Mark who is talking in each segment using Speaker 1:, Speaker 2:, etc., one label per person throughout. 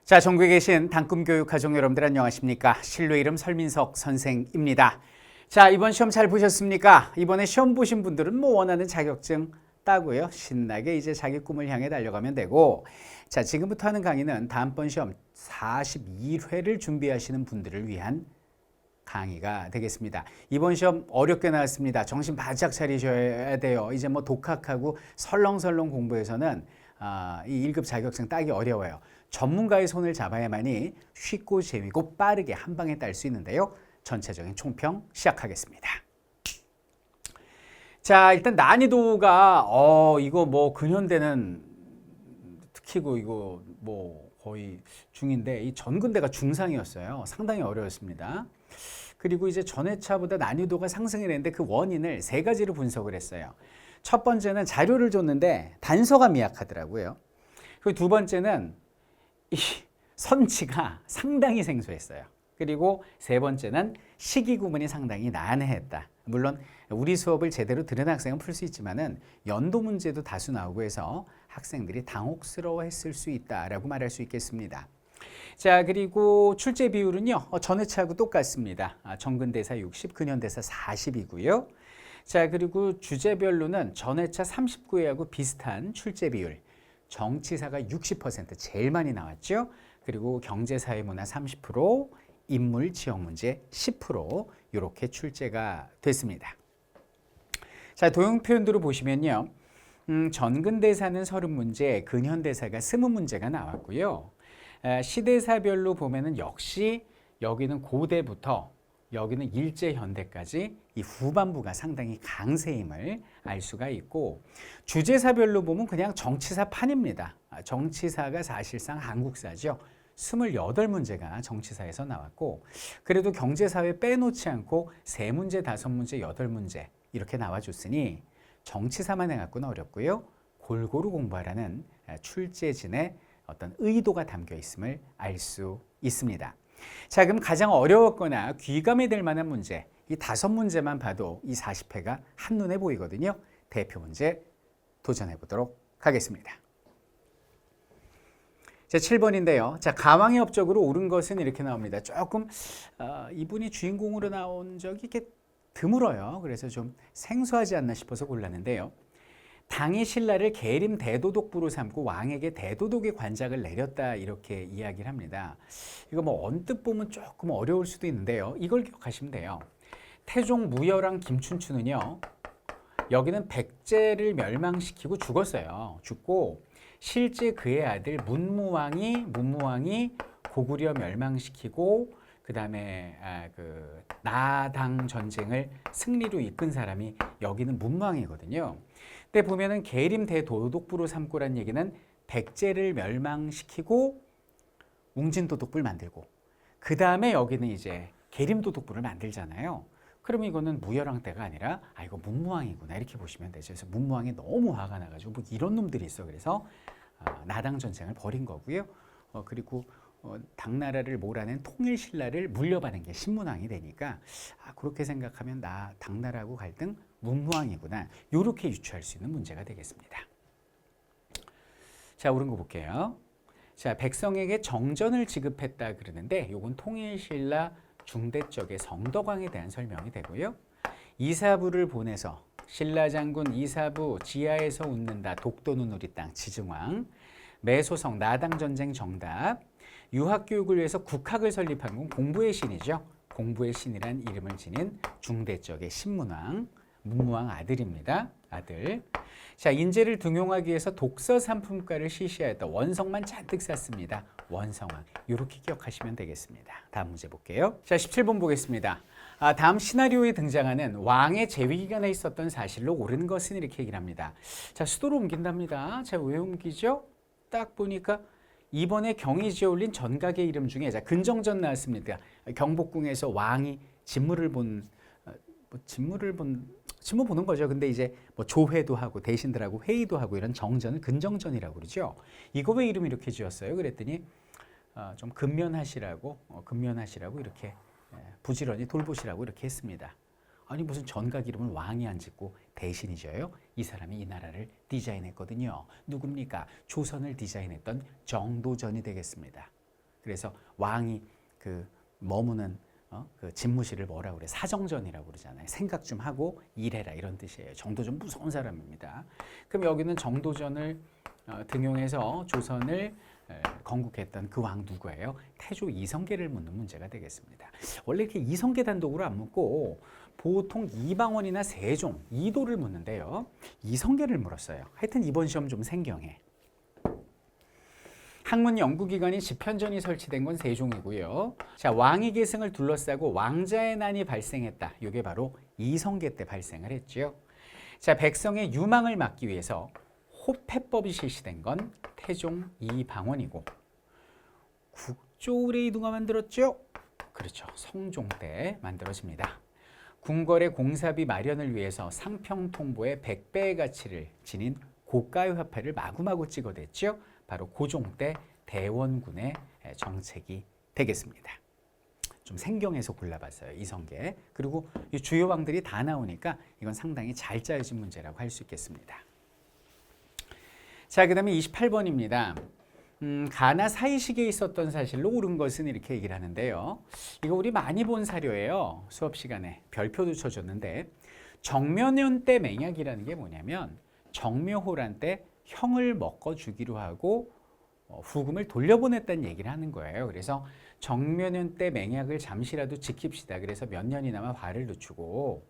Speaker 1: 자, 전국에 계신 당금교육 가족 여러분들 안녕하십니까? 실로 이름 설민석 선생입니다. 자, 이번 시험 잘 보셨습니까? 이번에 시험 보신 분들은 원하는 자격증 따고요. 신나게 이제 자기 꿈을 향해 달려가면 되고, 자, 지금부터 하는 강의는 다음번 시험 42회를 준비하시는 분들을 위한 강의가 되겠습니다. 이번 시험 어렵게 나왔습니다. 정신 바짝 차리셔야 돼요. 이제 독학하고 설렁설렁 공부해서는 이 1급 자격증 따기 어려워요. 전문가의 손을 잡아야만이 쉽고 재미고 빠르게 한 방에 딸 수 있는데요. 전체적인 총평 시작하겠습니다. 자, 일단 난이도가 이거 근현대는 특히고 이거 거의 중인데 이 전근대가 중상이었어요. 상당히 어려웠습니다. 그리고 이제 전회차보다 난이도가 상승이 됐는데 그 원인을 세 가지로 분석을 했어요. 첫 번째는 자료를 줬는데 단서가 미약하더라고요. 그리고 두 번째는 이 선치가 상당히 생소했어요. 그리고 세 번째는 시기 구분이 상당히 난해했다. 물론 우리 수업을 제대로 들은 학생은 풀 수 있지만은 연도 문제도 다수 나오고 해서 학생들이 당혹스러워했을 수 있다라고 말할 수 있겠습니다. 자, 그리고 출제 비율은요, 전회차하고 똑같습니다. 전근대사 60, 근현대사 40이고요. 자, 그리고 주제별로는 전회차 39회하고 비슷한 출제 비율. 정치사가 60% 제일 많이 나왔죠. 그리고 경제사회문화 30%, 인물, 지역 문제 10% 이렇게 출제가 됐습니다. 자, 도형 표현도로 보시면요. 전근대사는 30문제, 근현대사가 20문제가 나왔고요. 시대사별로 보면은 역시 여기는 고대부터 여기는 일제현대까지 이 후반부가 상당히 강세임을 알 수가 있고, 주제사별로 보면 그냥 정치사 판입니다. 정치사가 사실상 한국사죠. 28문제가 정치사에서 나왔고, 그래도 경제사회 빼놓지 않고 3문제, 5문제, 8문제 이렇게 나와줬으니 정치사만 해갖고는 어렵고요. 골고루 공부하라는 출제진의 어떤 의도가 담겨 있음을 알 수 있습니다. 자, 그럼 가장 어려웠거나 귀감이 될 만한 문제, 이 5문제만 봐도 이 40회가 한눈에 보이거든요. 대표 문제 도전해 보도록 하겠습니다. 자, 7번인데요. 자, 가왕의 업적으로 옳은 것은 이렇게 나옵니다. 조금 이분이 주인공으로 나온 적이 이렇게 드물어요. 그래서 좀 생소하지 않나 싶어서 골랐는데요. 당이 신라를 계림 대도독부로 삼고 왕에게 대도독의 관작을 내렸다, 이렇게 이야기를 합니다. 이거 언뜻 보면 조금 어려울 수도 있는데요. 이걸 기억하시면 돼요. 태종 무열왕 김춘추는요, 여기는 백제를 멸망시키고 죽었어요. 죽고 실제 그의 아들 문무왕이 고구려 멸망시키고 그 다음에 나당 전쟁을 승리로 이끈 사람이 여기는 문무왕이거든요. 근데 보면은 계림 대도독부로 삼고란 얘기는 백제를 멸망시키고 웅진도독부를 만들고 그 다음에 여기는 이제 계림도독부를 만들잖아요. 그러면 이거는 무열왕 때가 아니라 이거 문무왕이구나 이렇게 보시면 되죠. 그래서 문무왕이 너무 화가 나가지고 이런 놈들이 있어. 그래서 나당 전쟁을 벌인 거고요. 그리고 당나라를 몰아낸 통일신라를 물려받은 게 신문왕이 되니까 그렇게 생각하면 당나라하고 갈등 문무왕이구나 이렇게 유추할 수 있는 문제가 되겠습니다. 자, 옳은 거 볼게요. 자, 백성에게 정전을 지급했다 그러는데 이건 통일신라 중대적의 성덕왕에 대한 설명이 되고요. 이사부를 보내서 신라장군 이사부 지하에서 웃는다 독도는 우리 땅 지증왕, 매소성 나당전쟁 정답, 유학교육을 위해서 국학을 설립한 건 공부의 신이죠. 공부의 신이란 이름을 지닌 중대적의 신문왕, 문무왕 아들입니다. 아들. 자, 인재를 등용하기 위해서 독서 상품가를 실시하였다. 원성만 잔뜩 쌌습니다. 원성왕. 이렇게 기억하시면 되겠습니다. 다음 문제 볼게요. 자, 17번 보겠습니다. 다음 시나리오에 등장하는 왕의 재위 기간에 있었던 사실로 옳은 것은 이렇게 얘기를 합니다. 자, 수도로 옮긴답니다. 자, 왜 옮기죠? 딱 보니까 이번에 경의지에 올린 전각의 이름 중에 근정전 나왔습니다. 경복궁에서 왕이 진무를 보는 거죠. 근데 이제 조회도 하고 대신들하고 회의도 하고 이런 정전을 근정전이라고 그러죠. 이거 왜 이름 이렇게 지었어요? 그랬더니 좀 근면하시라고 이렇게 부지런히 돌보시라고 이렇게 했습니다. 아니 무슨 전각 이름을 왕이 안 짓고 대신이 져요? 이 사람이 이 나라를 디자인했거든요. 누굽니까? 조선을 디자인했던 정도전이 되겠습니다. 그래서 왕이 그 머무는 그 집무실을 뭐라 그래? 사정전이라고 그러잖아요. 생각 좀 하고 일해라 이런 뜻이에요. 정도전 무서운 사람입니다. 그럼 여기는 정도전을 등용해서 조선을 건국했던 그 왕 누구예요? 태조 이성계를 묻는 문제가 되겠습니다. 원래 이렇게 이성계 단독으로 안 묻고 보통 이방원이나 세종, 이도를 묻는데요. 이성계를 물었어요. 하여튼 이번 시험 좀 생경해. 학문 연구기관인 집현전이 설치된 건 세종이고요. 자, 왕위 계승을 둘러싸고 왕자의 난이 발생했다. 이게 바로 이성계 때 발생을 했죠. 자, 백성의 유망을 막기 위해서 호패법이 실시된 건 태종 이방원이고, 국조의뢰 누가 만들었죠? 그렇죠. 성종 때 만들어집니다. 궁궐의 공사비 마련을 위해서 상평통보의 100배의 가치를 지닌 고가의 화폐를 마구마구 찍어댔죠. 바로 고종 때 대원군의 정책이 되겠습니다. 좀 생경해서 골라봤어요. 이성계. 그리고 이 주요 왕들이 다 나오니까 이건 상당히 잘 짜여진 문제라고 할 수 있겠습니다. 자, 그 다음에 28번입니다. 가나 사이식에 있었던 사실로 옳은 것은 이렇게 얘기를 하는데요. 이거 우리 많이 본 사료예요. 수업 시간에 별표도 쳐줬는데, 정묘년 때 맹약이라는 게 뭐냐면 정묘호란 때 형을 먹어 주기로 하고 후금을 돌려보냈다는 얘기를 하는 거예요. 그래서 정묘년 때 맹약을 잠시라도 지킵시다. 그래서 몇 년이나마 화를 늦추고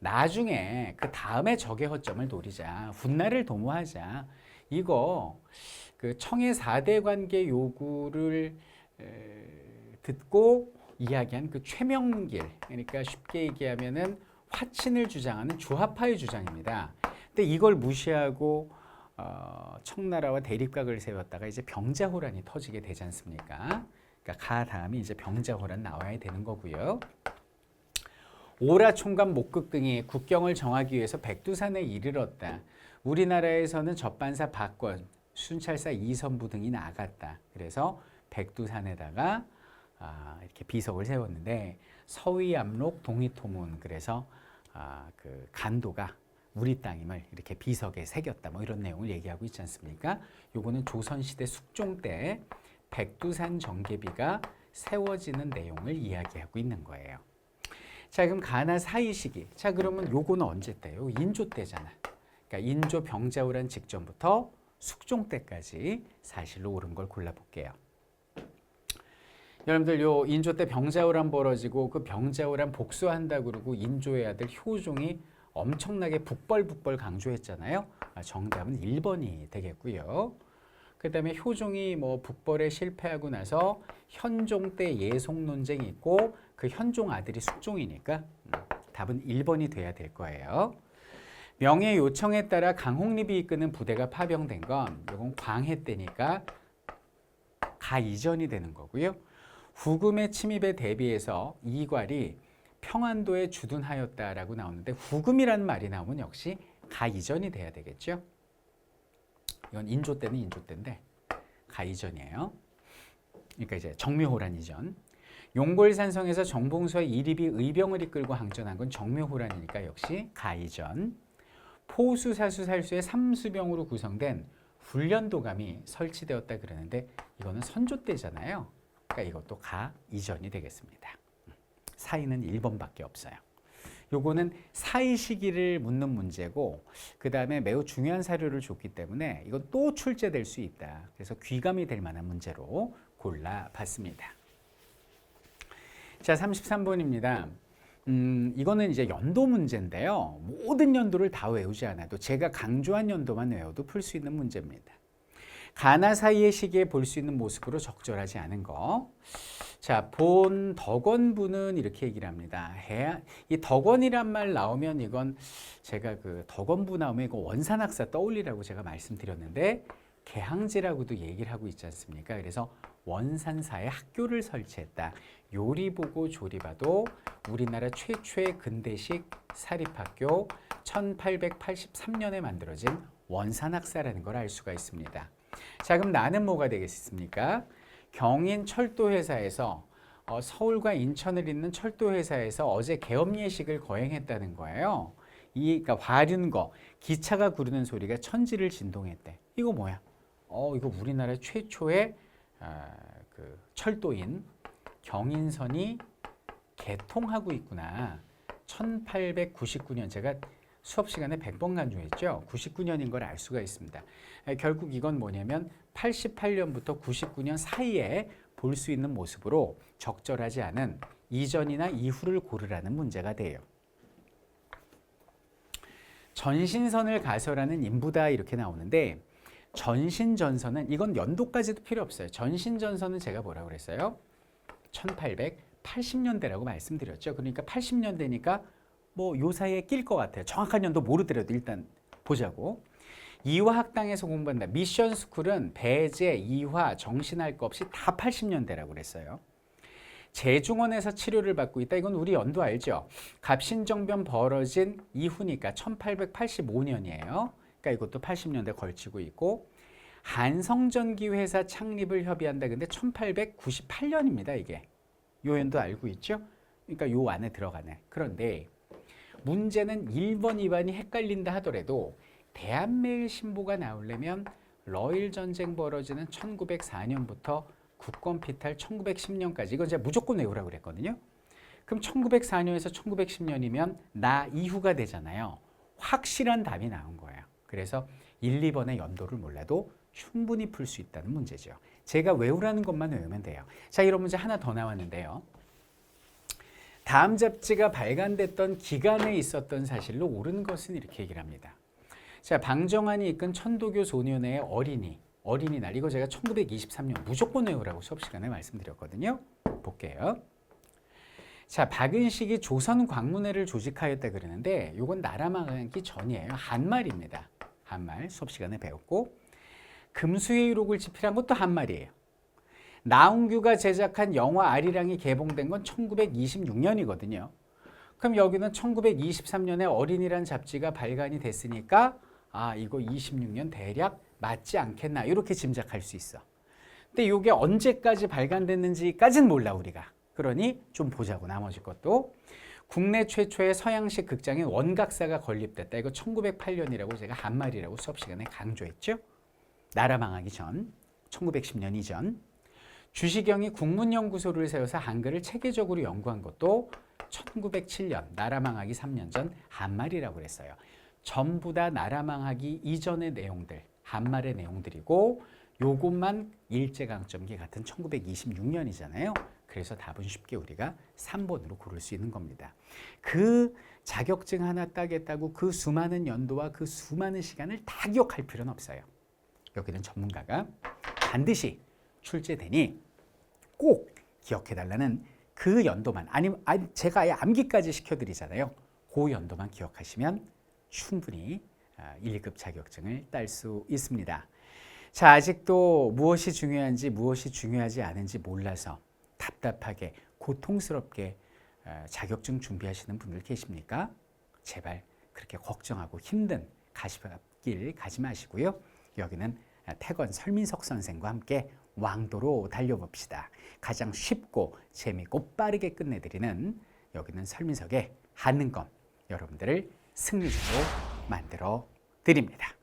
Speaker 1: 나중에 그 다음에 적의 허점을 노리자. 훗날을 도모하자. 이거 그 청의 4대 관계 요구를 듣고 이야기한 그 최명길, 그러니까 쉽게 얘기하면은 화친을 주장하는 주화파의 주장입니다. 근데 이걸 무시하고 청나라와 대립각을 세웠다가 이제 병자호란이 터지게 되지 않습니까? 그러니까 가 다음이 이제 병자호란 나와야 되는 거고요. 오라 총감 목극 등이 국경을 정하기 위해서 백두산에 이르렀다. 우리나라에서는 접반사 박권, 순찰사 이선부 등이 나갔다. 그래서 백두산에다가 이렇게 비석을 세웠는데 서위암록 동이토문, 그래서 그 간도가 우리 땅임을 이렇게 비석에 새겼다. 뭐 이런 내용을 얘기하고 있지 않습니까? 요거는 조선시대 숙종 때 백두산 정계비가 세워지는 내용을 이야기하고 있는 거예요. 자, 그럼 가나 사이 시기. 자, 그러면 요거는 언제 때요? 인조 때잖아. 그러니까 인조 병자호란 직전부터 숙종 때까지 사실로 옳은 걸 골라볼게요. 여러분들 요 인조 때 병자호란 벌어지고 그 병자호란 복수한다 그러고 인조의 아들 효종이 엄청나게 북벌 강조했잖아요. 정답은 1번이 되겠고요. 그 다음에 효종이 뭐 북벌에 실패하고 나서 현종 때 예송 논쟁이 있고 그 현종 아들이 숙종이니까 답은 1번이 돼야 될 거예요. 명의 요청에 따라 강홍립이 이끄는 부대가 파병된 건 이건 광해 때니까 가 이전이 되는 거고요. 후금의 침입에 대비해서 이괄이 평안도에 주둔하였다라고 나오는데 후금이라는 말이 나오면 역시 가 이전이 돼야 되겠죠. 이건 인조 때는 인조 때인데 가 이전이에요. 그러니까 이제 정묘호란 이전. 용골산성에서 정봉수와 이립이 의병을 이끌고 항전한 건 정묘호란이니까 역시 가 이전. 포수사수살수의 3수병으로 구성된 훈련도감이 설치되었다 그러는데 이거는 선조 때잖아요. 그러니까 이것도 가 이전이 되겠습니다. 사이는 1번밖에 없어요. 요거는 사이 시기를 묻는 문제고 그 다음에 매우 중요한 사료를 줬기 때문에 이건 또 출제될 수 있다. 그래서 귀감이 될 만한 문제로 골라봤습니다. 자, 33번입니다. 이거는 이제 연도 문제인데요. 모든 연도를 다 외우지 않아도 제가 강조한 연도만 외워도 풀 수 있는 문제입니다. 가나 사이의 시기에 볼 수 있는 모습으로 적절하지 않은 거. 자, 본 덕원부는 이렇게 얘기를 합니다. 이 덕원이란 말 나오면 이건 제가 그 덕원부 나오면 이거 원산학사 떠올리라고 제가 말씀드렸는데 개항지라고도 얘기를 하고 있지 않습니까? 그래서 원산사에 학교를 설치했다. 요리보고 조리봐도 우리나라 최초의 근대식 사립학교 1883년에 만들어진 원산학사라는 걸 알 수가 있습니다. 자, 그럼 나는 뭐가 되겠습니까? 경인 철도회사에서 서울과 인천을 잇는 철도회사에서 어제 계엄 예식을 거행했다는 거예요. 그러니까 화륜거, 기차가 구르는 소리가 천지를 진동했대. 이거 뭐야? 이거 우리나라 최초의 그 철도인 경인선이 개통하고 있구나. 1899년 제가 수업 시간에 100번 강조했죠. 99년인 걸 알 수가 있습니다. 결국 이건 뭐냐면 88년부터 99년 사이에 볼 수 있는 모습으로 적절하지 않은 이전이나 이후를 고르라는 문제가 돼요. 전신선을 가설하는 인부다 이렇게 나오는데 전신전선은 이건 연도까지도 필요 없어요. 전신전선은 제가 뭐라고 그랬어요? 1880년대라고 말씀드렸죠. 그러니까 80년대니까 뭐 요 사이에 낄 것 같아요. 정확한 연도 모르더라도 일단 보자고. 이화학당에서 공부한다. 미션 스쿨은 배제, 이화, 정신할 거 없이 다 80년대라고 그랬어요. 재중원에서 치료를 받고 있다. 이건 우리 연도 알죠? 갑신정변 벌어진 이후니까 1885년이에요. 그러니까 이것도 80년대 걸치고 있고 한성전기 회사 창립을 협의한다. 근데 1898년입니다. 이게. 요 연도 알고 있죠? 그러니까 요 안에 들어가네. 그런데 문제는 1번, 2번이 헷갈린다 하더라도 대한매일신보가 나오려면 러일 전쟁 벌어지는 1904년부터 국권 피탈 1910년까지 이건 제가 무조건 외우라고 그랬거든요. 그럼 1904년에서 1910년이면 나 이후가 되잖아요. 확실한 답이 나온 거예요. 그래서 1, 2번의 연도를 몰라도 충분히 풀 수 있다는 문제죠. 제가 외우라는 것만 외우면 돼요. 자, 이런 문제 하나 더 나왔는데요. 다음 잡지가 발간됐던 기간에 있었던 사실로 옳은 것은 이렇게 얘기를 합니다. 자, 방정환이 이끈 천도교 소년회의 어린이날 이거 제가 1923년 무조건 외우라고 수업 시간에 말씀드렸거든요. 볼게요. 자, 박은식이 조선광문회를 조직하였다 그러는데 이건 나라 망하기 전이에요. 한말입니다. 한말 수업 시간에 배웠고 금수의 유록을 집필한 것도 한말이에요. 나운규가 제작한 영화 아리랑이 개봉된 건 1926년이거든요. 그럼 여기는 1923년에 어린이란 잡지가 발간이 됐으니까 아, 이거 26년 대략 맞지 않겠나 이렇게 짐작할 수 있어. 근데 이게 언제까지 발간됐는지까지는 몰라 우리가. 그러니 좀 보자고 나머지 것도. 국내 최초의 서양식 극장인 원각사가 건립됐다. 이거 1908년이라고 제가 한말이라고 수업 시간에 강조했죠. 나라 망하기 전 1910년 이전. 주시경이 국문연구소를 세워서 한글을 체계적으로 연구한 것도 1907년 나라 망하기 3년 전 한말이라고 그랬어요. 전부 다 나라 망하기 이전의 내용들, 한말의 내용들이고 요것만 일제강점기 같은 1926년이잖아요. 그래서 답은 쉽게 우리가 3번으로 고를 수 있는 겁니다. 그 자격증 하나 따겠다고 그 수많은 연도와 그 수많은 시간을 다 기억할 필요는 없어요. 여기는 전문가가 반드시 출제되니 꼭 기억해달라는 그 연도만 아니면 제가 아예 암기까지 시켜드리잖아요. 그 연도만 기억하시면 충분히 1, 2급 자격증을 딸 수 있습니다. 자, 아직도 무엇이 중요한지 무엇이 중요하지 않은지 몰라서 답답하게 고통스럽게 자격증 준비하시는 분들 계십니까? 제발 그렇게 걱정하고 힘든 가시밭길 가지 마시고요. 여기는 태권 설민석 선생과 함께 왕도로 달려봅시다. 가장 쉽고 재미있고 빠르게 끝내드리는 여기는 설민석의 한능검 여러분들을 승리자로 만들어 드립니다.